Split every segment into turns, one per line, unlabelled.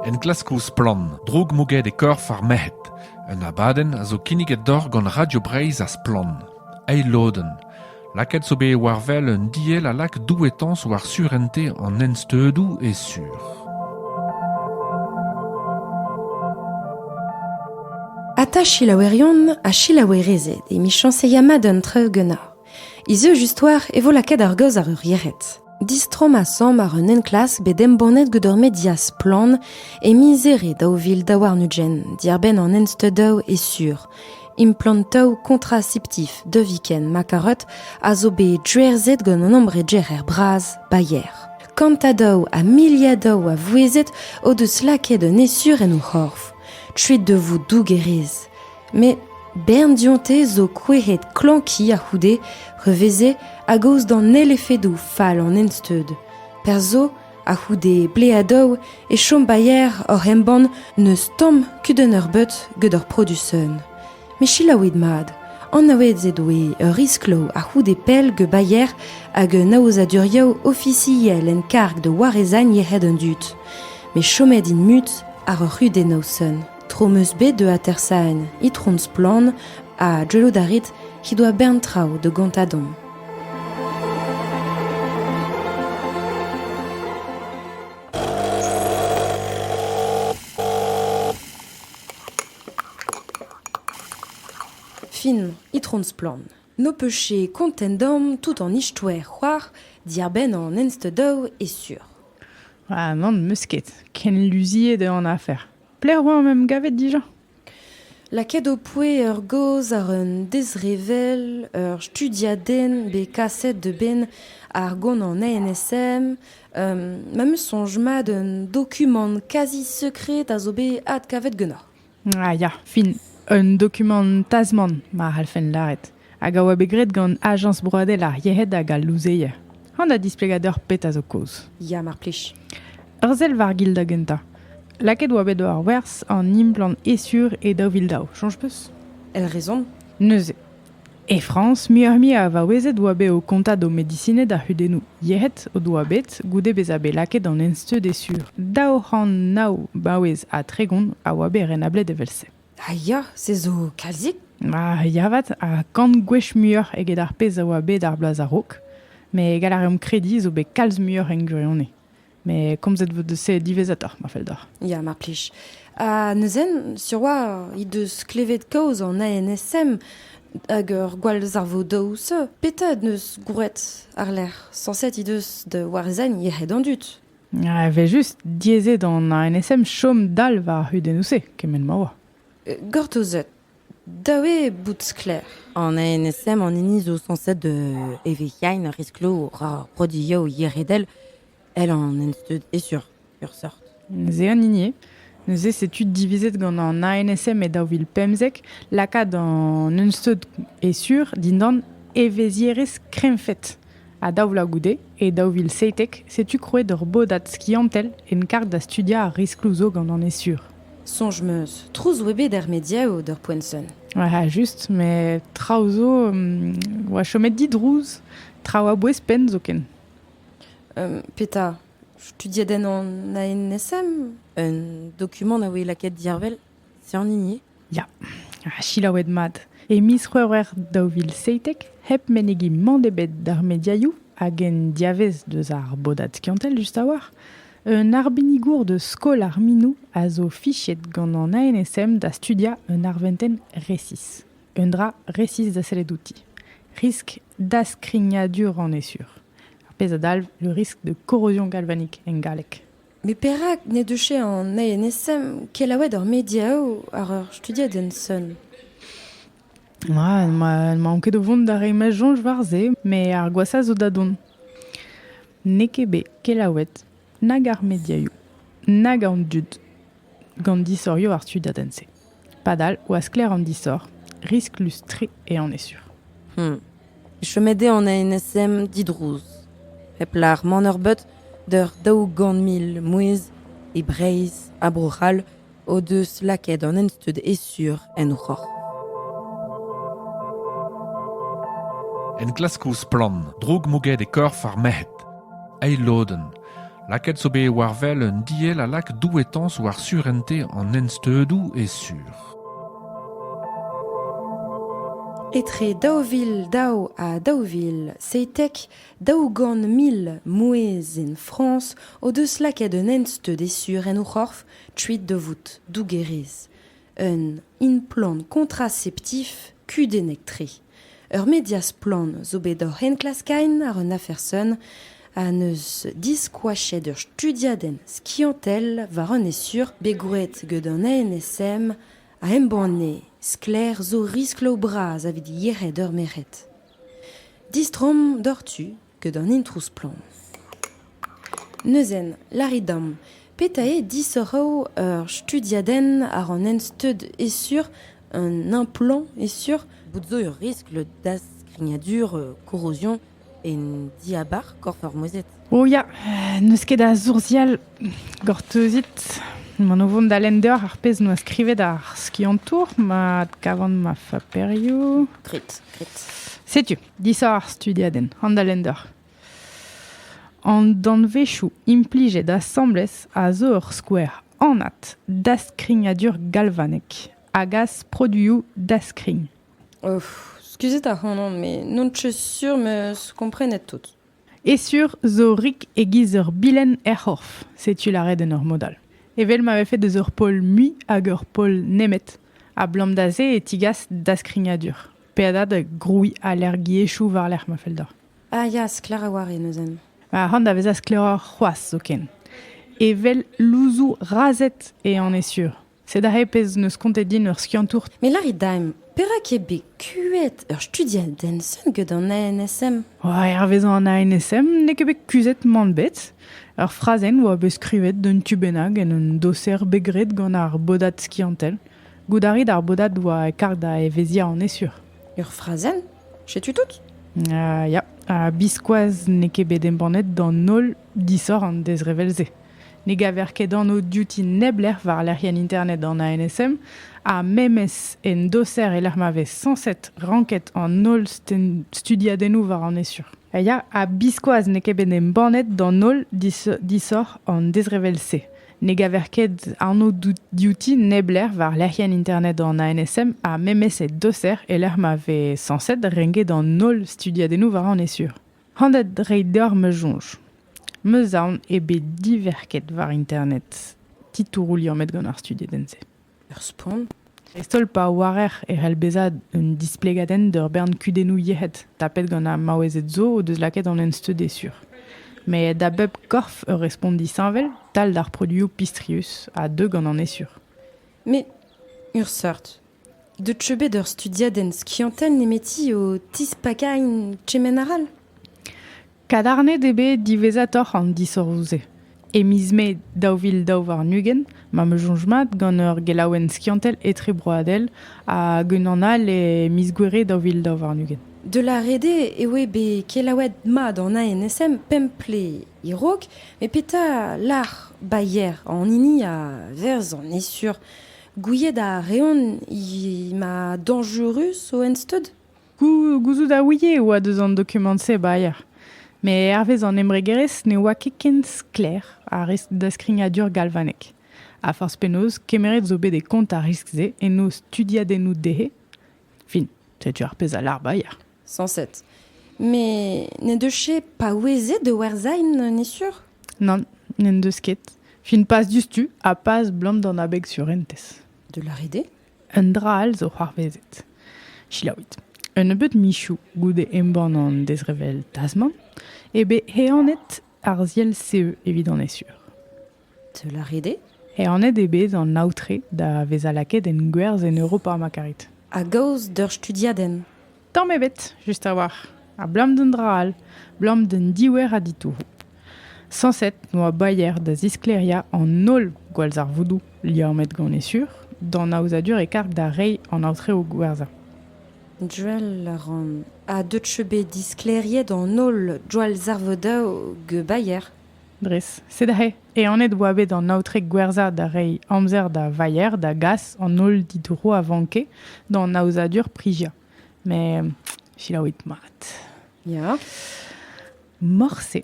En glaskous plan, drog moget e korf ar mehet. Un abaden a zo kinniget dor gant Radio Breizh as plan. Ei loden. Laket zo be warvel un diel a lak douetans war surente an ensteudou e sur.
Ata chilawerion a chilawerezet e mi chanseiamad un treu gena. Ize justoir e vo laket ar goz ar ur yeret. Distrom a sam ar un enklas bet embornet gant ur medias plan e mizere daou vil dawar nugen, diarben an ensteudou e sur. Implantou contraceptif de viken makarot a zo be dwerzet gant an ombredjer er braz bayer. Kantadou a miliadou a vouezet o deus laket un esur en o horf. Tuet de vous dougerez. Mais bern dionte zo kouehet klanki a houde reveze a goz d'an elefedou fall an ensteud. Per zo a houde bleadou e chom bayer or emban neus tom kuden ur beut gant ur produsen. Me chilaouid mad, an naoued zedoe ur risklo a houde pel ge bayer hag un aozadurioù officiel en karg de warezañ yehed un dut. Me chomet in mut ar ur rude nausen. Tromeus bet de atersaen, itrons plan a djelodarit qui doit bern trao de gantadon. Fin, itrons plan. No peche contendom tout en istouer c'hoar, diarben en enstedou et sûr.
Ah non, musket, ken lusier de an affaire. Plaire oa même gavet dija.
Laket o poe ur goz ar un dezrevel, ur studiaden be kaset de ben ar gant an ANSM, ma meus sonj mat un dokument quasi sekret a zo be ad kavet gena.
Ah ya, fin, un document Tasman, ma halfen laret. Hag a oa begret gant agence broadel ar yehed hag a louzeie. An a displegadeur pet a zo koz.
Ya mar plech.
Ur zel var gil da genta. Laket oa bet ar wers an implant esur e daou vil daou. Change peus?
El rezon?
Neuze. E France, mi a va wezet oa bet o kontad o medicine da hudenou. Yehet o doa bet, goude bez a bet laket an ensteud esur. Daou ran naou baouez a tregont a oa bet renablet evelse.
Ah ya, se zo kalzik?
Ah, yavat a kant gwech muur eget ar pez a oa bet ar blaz a rok. Me galarem kredi zo bet kalz muur en gurionne. Mais comme zet de se divezator, ma fel d'or.
Ya mar plech. A neuzen, sur oa i deus klevet kaoz an ANSM hag ur gwall zarvo daou se, petad neus gouret ar ler, sanset i deus de warezañ yehed an dut.
Ah, ve just diezet an ANSM chom dal va hudenou se, kemen ma oa.
Gorto zet, daoe bout kler.
An ANSM an eni zo sanset de evekiain risklo ra prodio yeredel, elle en ensteud et sur sort.
Ze an inie, neuze setu divizet gant an ANSM e daouvil pemzek, lakad an ensteud e sur dindan evezierez kremfet. A daoula goude e daouvil seitek setu kroet ur bodat skiantel en kart da studia a risklouzo gant an e sur.
Sonj meus, trouz webe der mediao d'ur poensen.
Ah, just, mais traozo, oa chomet didrouz, trao a bouez pen zo ken.
Peta, studiaden an ANSM?
Un document na oe laket diarvel, c'est en igné.
Ya, chilaouet mad. E mis c'hweur daouvil seitek, hep menegi mandebet d'ar mediaioù hag en diavez deus ar bodat skiantel just a war. Un arbinigour de skol ar minou a zo fichet gant an ANSM da studia un arventen resis. Un dra resis da seledouti. Risk d'askrignadur en esur. Pez a dalv le risque de corrosion galvanique en galek.
Me perak ne deuse an ANSM kelaouet ur mediao ar ur studiaden son.
Ma anket o vont da reimaj jonj war ze, me ar gwasa zo da don. Nekebe kelaouet nag ar mediaioù, nag an dud, gant disorioù ar studiaden se. Padal oa skler an disor, risk lustre e an esur.
Chomede an ANSM didrouz. Hep lar man ur beut d'ur daou gant mil mouez e breiz a brochal o deus laket an ensteud esur en c'hor.
En glaskous plan, drog moget e korf ar mehet. Ei loden. Laket so bet warvel un diel a lak douetans war surente an ensteudou et sur.
Etre daouvil dao a daouvil, seitek daougan 1000 mouez en France o deus laket un ensteud et sur en ourorf tuit de vout dougerez. Un implant contraceptif kudenektre. Ur medias plan zo bet d'or henklaskain ar un aferson a neus diskoachet ur studiaden skiantel war un esur begouet ged an ANSM a embanne skler zo risklo braz a vid yeret ur meret. Distrom dortu ged an introus plan. Neuzen, laridam, petae disoro ur studiaden ar an ensteud esur un implant esur
Boutzo ur risk le das grignadur, corrosion en diabar korfor moezet.
Oh ya, neus ket a zourzial gortezit. Man o vont da lender ar pez no a skrivet ar skiantour, ma kavant ma faperio.
Grit.
Setu, disor ar studiaden, an da lender. An danvechou implige d'assemblez a zo ur skouer anat daskrignadur galvanek, agas produioù daskring.
Excusez ta hanon, mais non tche sûr me se comprenet tout.
Et sur zo rik e giz ur bilen horf, setu la red en ur modal. Evel m'avait fait de ur pol mui hag ur pol nemet, a blam daze et tigas daskrignadur. Peada de groui a l'air giechou var l'air ma feldor.
Ah ya, sklar a war neuzen.
Ma hand a vez a skleror c'hoaz zo ken. Evel louzou razet e an est sûr. C'est da pez neus kontet din ur skiantour.
Mais lari daim, perak e be kuet ur studiaden sen ged an ANSM.
Ouais, ar vezan an ANSM, ne ket bet kuzet man bet. Ur frazen oa be skrivet d'un tubenag en un doser begret gant ar bodat skiantel. Goudarit ar bodat oa e kar da e vezia an est sûr.
Ur frazen? Chetu tout?
Ya, a biskoaz ne ket bet embannet d'an nol disor an dezrevelze. Neg a verket an o duty nebler var l'erien internet an ANSM, a memes en doser e l'er mavez 107 ranket an nol studiadenou var an est sûr. Ya, a biskoaz ne ket bet embannet d'an nol disor an dezrevelze. Neg a verket an o duty nebler var l'erien internet an ANSM, a memes et doser e l'er mavez 107 ranket an nol studiadenou var an est sûr. Handet reider me jonge. Me zaun e bet diverket var internet. Titourouli an met gant ar studiadense.
Ur spawn?
Estol pa warer e c'hellbezad un displegaden d'ur bern kudenou yehet, tapet gant a maouezet zo o deus laket an ensteud e sur. Me da bep korf ur respondi sanvel, tal d'ar produioù pistrius a deux gant an est sur.
Mais, ur sort. De tchebet ur studiaden skiantel nemeti o tispakain tchemenaral?
Kadarnet ebe divezator an disorouze. E mizme daouvil daou war nugen, ma me jonjmat gant ur gelaouen skiantel etre broadel a genanal e mizgwere daouvil daou war nugen.
De la rede e oe be kelawet mad an ANSM pemple irok, me peta l'ar bayer an ini a verz an est sûr. Gouillet da reon i ma dangerus o ensteud?
Gouzout a ouie oa deus an dokumentse bayer. Me hervez an emregerez ne oa ket ken skler a risk daskrignadur galvanek. A force penoz, kemeret zo bet de kont a risk ze en no studiadenou dehe. Fin, setu ar pez a l'ar bayer.
107. Mais ne deche pa ouezet de werzain, n'est sûr?
Non, n'en deus ket. Fin pas dustu a pas blam d'an abeg sur entes.
De la rede?
Un draal zo c'hoarvezet. Chilaouit. Un beut michou goude emban an dezrevel tasman, ebe he anet ar ziel CE evit an est sûr.
De la rede?
E anet ebe an naoutre da vez a laket en gwerz en euro par makarit.
A gaoz d'ur studiaden.
Tamm ebet, just a war. A blam d'un draal, blam d'un diwer a ditou. 107 noa bayer da ziskleria an nol gwalz ar voudou li a met gant est sûr, dan aouzadur e karg da rei an aoutre o gwerza.
Djuel ran a de tchebe diskleriet an nol djoal zarvodao ge bayer.
Dres, sedahe. E anet oa bet an aoutre gwerza da rei amzer da vayer da gas an nol didro a vanke dan aouzadur prigia. Me, chilaouit mat.
Ya.
Morse.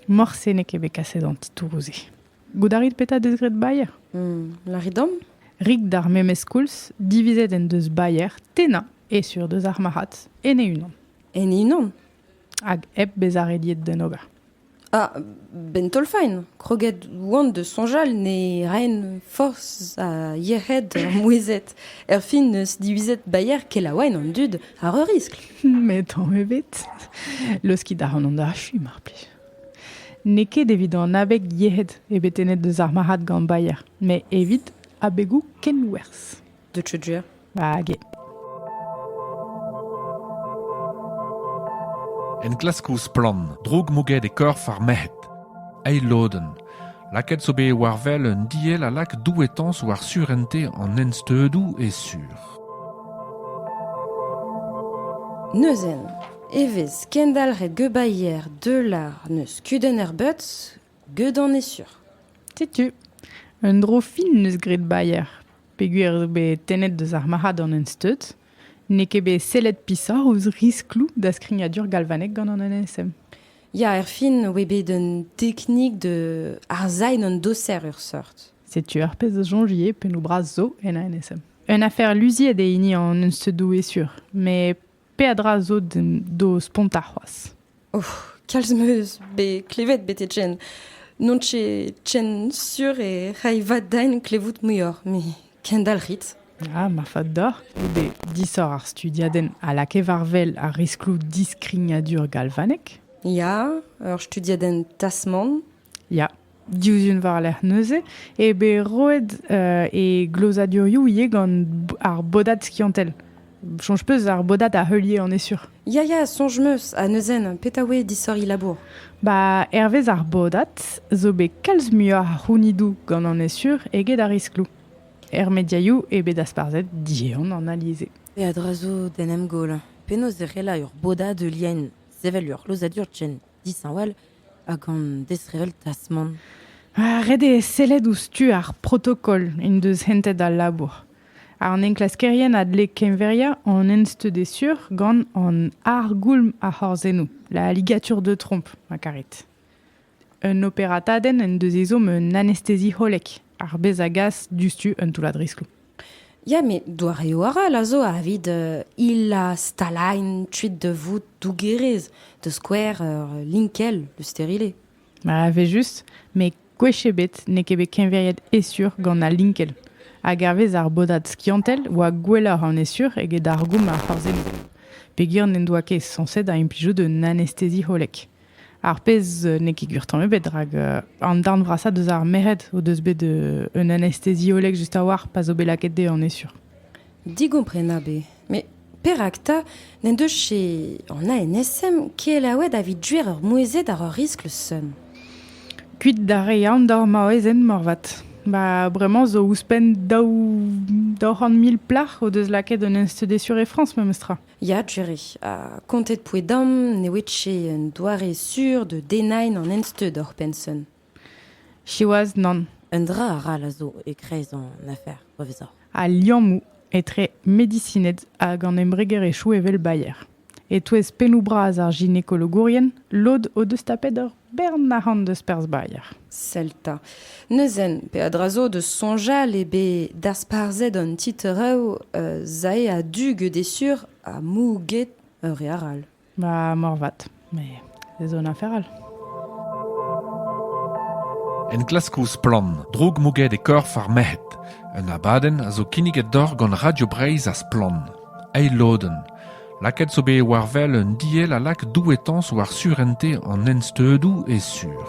Morse ne kebe kaset an titourouze. Goudarit peta desgret bayer.
La ridom?
Rik d'ar memeskuls, divizet en deus bayer, tena, e sur deus ar mahat, e ne unan.
En unan?
Hag ep bezar eliet den ober.
Ah, ben tolfain. Kroget oant de sonjal ne rein force a yerhed mouezet. Fin neus divizet bayer ket la oain an dud ar riskl.
Met an ebet. L'oski d'ar an da chu mar plij. Ne ket evit an abeg yehed e betenet deus ar mahat gant bayer, me evit abegou ken wers.
De tchudjer.
Hag e.
En klaskous plan, drog moget e korf ar mehet. Ei loden. Laket zo be warvel un diel a lak douetans war surente an ensteudou e sur.
Neuzen. Evez kendal ret ge bayer de lar neus kuden but, ged an esur.
Setu. Un dro fin neus gret bayer. Peguer be tenet deus ar mahat an ensteud, ne ket be sellet pisar ouz risklou da skrignadur galvanek gant an NSM.
Ya fin webe d'un technik de ar zain an doser ur sort.
Setu ar pez jongier pen ou braz zo en a NSM. Un affaire luziet e ini an ensteudou e sur, me pe adra zo do spontar c'hoaz.
Oh, kalz meus be klevet bete tchen. Non tchen sur e rai vat dain klevout mouillor, me kendal rit.
Ah, ma fad d'or. Be disor ar studiaden a lake varvel ar risklou diskrignadur galvanek.
Ya, ur studiaden tasman.
Ya, diouzun war l'er neuze, e be roed e glozadurioù ie gant ar bodat skiantel. Change peus ar bodat a heulier en esur.
Ya, sonj meus a neuzen, petawe disor i labour.
Ba, hervez ar bodat, zo be kalz muioc'h ar c'hounidou gant an esur eget ar risklou. Mediaioù e bet asparzet dieon an alize.
Pe adrazo den em gol. Penaos e rela ur boda de lien sevel ur lozadur tchen disanwal hag an desrevel tasman.
Rede sellet ouz tu ar protokol in deus hentet al labour. Ar enklaskerien adle kenveria an ensteud sur gant an ar goulm a c'horzennou, la ligature de trompe, ma karit. Un operataden en deus ezom un anesthésie holek, ar bez a gas dustu un toulad risklou.
Ya, me doar eo ara la zo a vid illa stalain tuit de vout dougerez, de square linkel, le stérilé.
Ma ave just, me gwechebet ne kebe kenveriet esur gant a linkel. Hag arvez ar bodat skiantel oa gwelloc'h an esur eget ar goum ar c'horzennou. Peogwir n'en doa ket sanset a implijou d'un anesthésie holek. Ar pez ne ket gwir tamm ebet drag an darn vrasad eus ar meret o deus bet un anesthésie holek just a war pas o belaket de an esur.
Digomprena be. Me perak ta, n'en deus che an ANSM ket laouet a vid juer ur mouezet ar ur riskl sun.
Kuit da reian d'ar maoezen morvat. Ba, bremañ zo ouspenn daou an 1000 plach o deus laket un ensteud sur e France, memestra.
Ya, djure, a kontet pouedam ne oet che un doare sur de denain an ensteud ur pensen.
Chiwaz non.
Un dra a ra la zo e kreiz an afer, professeur.
A liammou etre medicinet hag an embreger echou evel bayer. Et touez penou braz ar gynécologourien, l'od o deus tapet ur bern a ran deus perz bayer.
Selta. Neuzen, pe adrazo de sonjal e be dasparzet an titereu zae a dug desur a mouget ur e aral.
Ba, morvat. Me, ez on aferal.
En klaskous plan, drog moget e korf ar mehet. Un abaden a zo kinniget d'or gant Radio Breizh as plan. Ei loden. Laket zo be warvel un diel a lak douetans war surente an ensteudou e sur.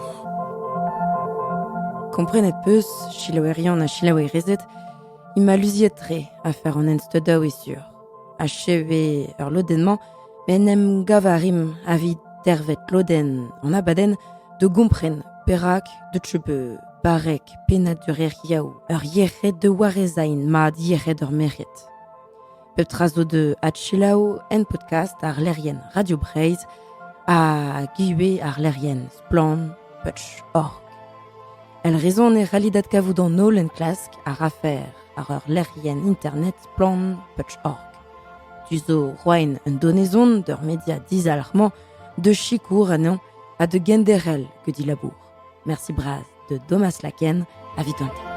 Komprenet peus, chilaouerian a chilaouerezet, ima luziet tre a fer an ensteudou e sur. A cheve ur lodenman, men em gavarim a vid dervet loden an abaden de gompren, perak, de tchebe, barek, penat ur eriaou, ur yerret de warezain ma yerret ur meret. Pep trazo de Hatchilao en podcast ar lerien Radio Breizh a giwe ar lerien splan.org. El rezon e ralidat kavout an nol en klask ar afer ar ur lerien internet splan.org. Tu zo roain un donezon d'ur media dizalarman de chikour anon a de genderel que dit labour. Merci braz de Thomas Laken, à Vitonte.